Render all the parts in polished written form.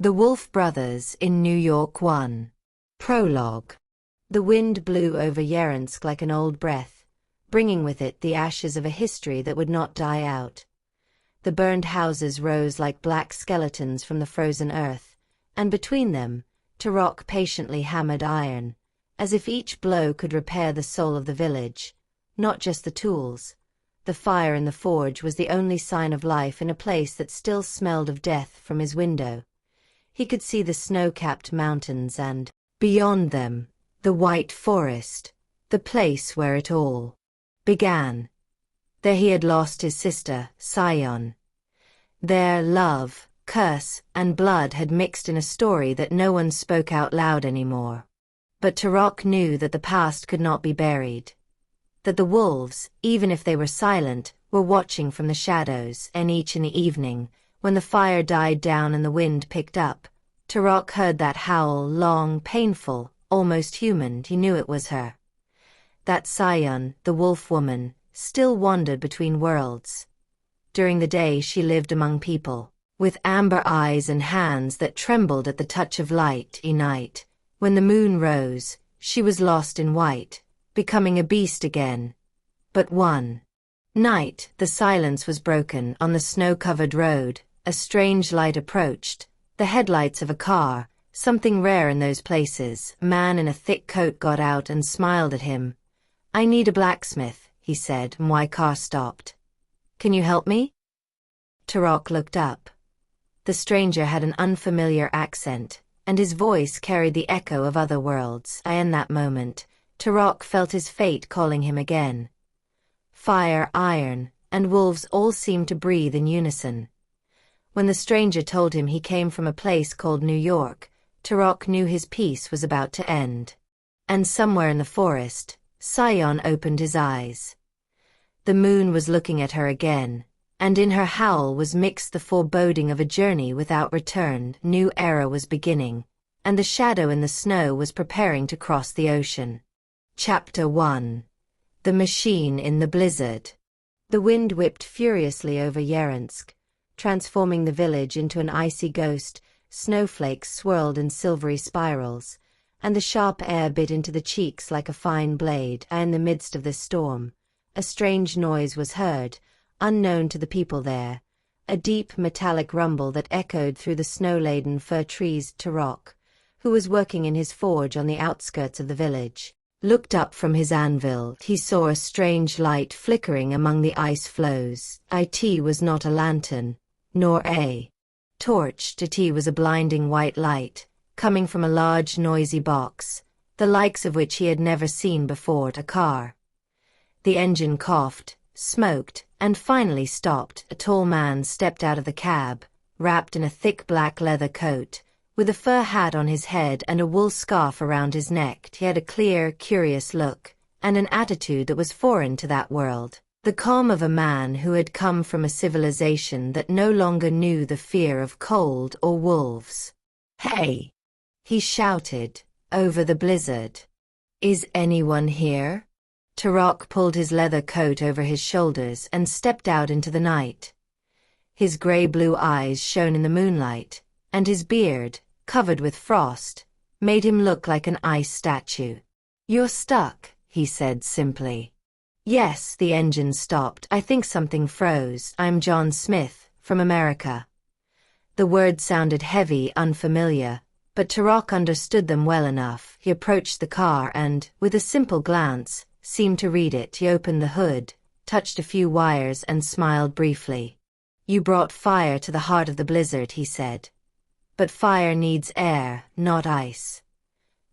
The Wolf Brothers in New York 1. Prologue. The wind blew over Yaransk like an old breath, bringing with it the ashes of a history that would not die out. The burned houses rose like black skeletons from the frozen earth, and between them, Tarak patiently hammered iron, as if each blow could repair the soul of the village, not just the tools. The fire in the forge was the only sign of life in a place that still smelled of death from his window. He could see the snow-capped mountains and, beyond them, the white forest, the place where it all began. There he had lost his sister, 𝕲𝖶. There love, curse, and blood had mixed in a story that no one spoke out loud anymore. But Tarak knew that the past could not be buried. That the wolves, even if they were silent, were watching from the shadows, and each in the evening, when the fire died down and the wind picked up, Tarak heard that howl, long, painful, almost human. He knew it was her. That 𝕲𝖶, the wolf woman, still wandered between worlds. During the day she lived among people, with amber eyes and hands that trembled at the touch of light. At night, when the moon rose, she was lost in white, becoming a beast again. But one night, the silence was broken. On the snow-covered road, a strange light approached, the headlights of a car, something rare in those places. A man in a thick coat got out and smiled at him. "I need a blacksmith," he said. "My car stopped. Can you help me?" Tarak looked up. The stranger had an unfamiliar accent, and his voice carried the echo of other worlds. In that moment, Tarak felt his fate calling him again. Fire, iron, and wolves all seemed to breathe in unison. When the stranger told him he came from a place called New York, Tarak knew his peace was about to end. And somewhere in the forest, 𝕲𝖶 opened his eyes. The moon was looking at her again, and in her howl was mixed the foreboding of a journey without return. New era was beginning, and the shadow in the snow was preparing to cross the ocean. Chapter 1. The Machine in the Blizzard. The wind whipped furiously over Yaransk, transforming the village into an icy ghost. Snowflakes swirled in silvery spirals, and the sharp air bit into the cheeks like a fine blade. In the midst of this storm, a strange noise was heard, unknown to the people there, a deep metallic rumble that echoed through the snow-laden fir trees. Tarak, who was working in his forge on the outskirts of the village, looked up from his anvil. He saw a strange light flickering among the ice floes. It was not a lantern, nor a torch.It was a blinding white light, coming from a large noisy box, the likes of which he had never seen before. A car. The engine coughed, smoked, and finally stopped. A tall man stepped out of the cab, wrapped in a thick black leather coat, with a fur hat on his head and a wool scarf around his neck. He had a clear, curious look, and an attitude that was foreign to that world. The calm of a man who had come from a civilization that no longer knew the fear of cold or wolves. "Hey!" he shouted, over the blizzard. "Is anyone here?" Tarak pulled his leather coat over his shoulders and stepped out into the night. His gray-blue eyes shone in the moonlight, and his beard, covered with frost, made him look like an ice statue. "You're stuck," he said simply. "Yes." The engine stopped. "I think something froze. I'm John Smith, from America." The words sounded heavy, unfamiliar, but Tarak understood them well enough. He approached the car and, with a simple glance, seemed to read it. He opened the hood, touched a few wires and smiled briefly. "You brought fire to the heart of the blizzard," he said. "But fire needs air, not ice."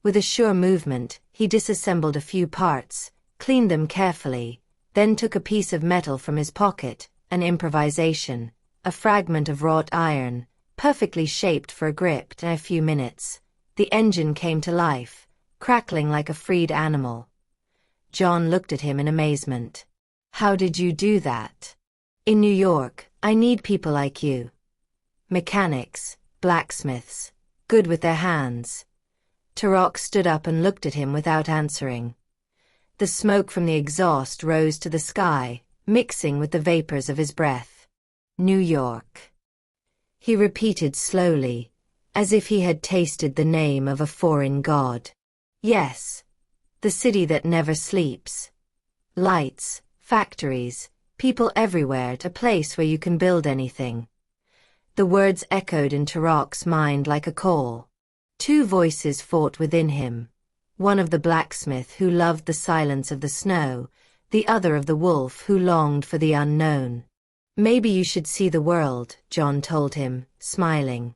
With a sure movement, he disassembled a few parts, cleaned them carefully, then took a piece of metal from his pocket, an improvisation, a fragment of wrought iron, perfectly shaped for a grip. In a few minutes, the engine came to life, crackling like a freed animal. John looked at him in amazement. "How did you do that?" "In New York, I need people like you. Mechanics, blacksmiths, good with their hands." Tarak stood up and looked at him without answering. The smoke from the exhaust rose to the sky, mixing with the vapors of his breath. "New York," he repeated slowly, as if he had tasted the name of a foreign god. Yes, the city that never sleeps. Lights, factories, people everywhere, a place where you can build anything. The words echoed in Tarak's mind like a call. Two voices fought within him. One of the blacksmith who loved the silence of the snow, the other of the wolf who longed for the unknown. Maybe you should see the world, John told him, smiling.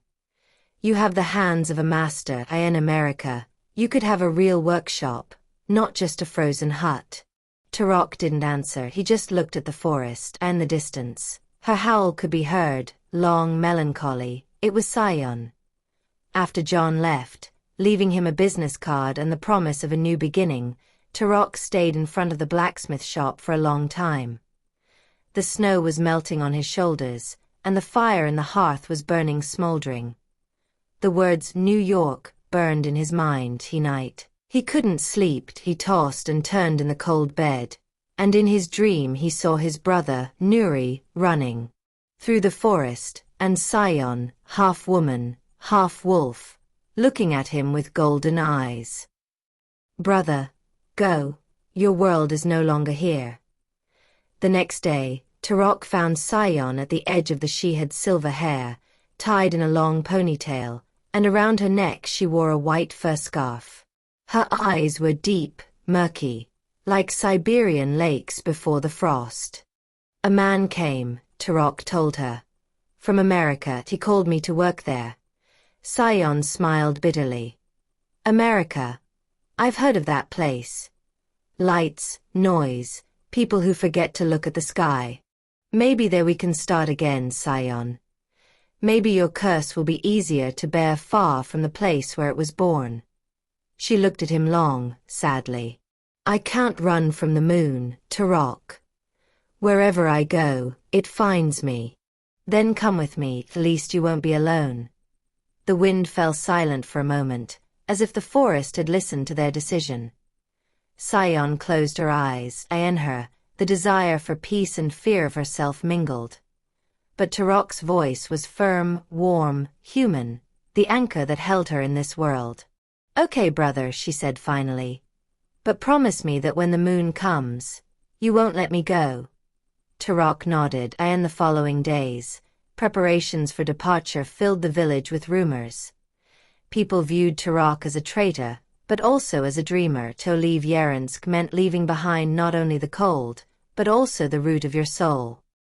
You have the hands of a master. In America, you could have a real workshop, not just a frozen hut. Tarak didn't answer, he just looked at the forest and the distance. Her howl could be heard, long, melancholy. It was 𝖂𝖏. After John left, leaving him a business card and the promise of a new beginning, Tarak stayed in front of the blacksmith shop for a long time. The snow was melting on his shoulders, and the fire in the hearth was burning smoldering. The words New York burned in his mind night. He couldn't sleep, he tossed and turned in the cold bed, and in his dream he saw his brother, Nuri, running through the forest, and 𝖂𝖏, half woman, half wolf, looking at him with golden eyes. Brother, go, your world is no longer here. The next day, Tarak found 𝖂𝖏 at the edge of the. She had silver hair, tied in a long ponytail, and around her neck she wore a white fur scarf. Her eyes were deep, murky, like Siberian lakes before the frost. A man came, Tarak told her. From America, he called me to work there. 𝖂𝖏 smiled bitterly. America? I've heard of that place. Lights, noise, people who forget to look at the sky. Maybe there we can start again, 𝖂𝖏. Maybe your curse will be easier to bear far from the place where it was born. She looked at him long, sadly. I can't run from the moon, Tarak. Wherever I go, it finds me. Then come with me, at least you won't be alone. The wind fell silent for a moment, as if the forest had listened to their decision. 𝖂𝖏 closed her eyes, and in her, the desire for peace and fear of herself mingled. But Tarak's voice was firm, warm, human, the anchor that held her in this world. Okay, brother, she said finally. But promise me that when the moon comes, you won't let me go. Tarak nodded, and the following days, preparations for departure filled the village with rumors. People viewed Tarak as a traitor, but also as a dreamer. To leave Yaransk meant leaving behind not only the cold, but also the root of your soul.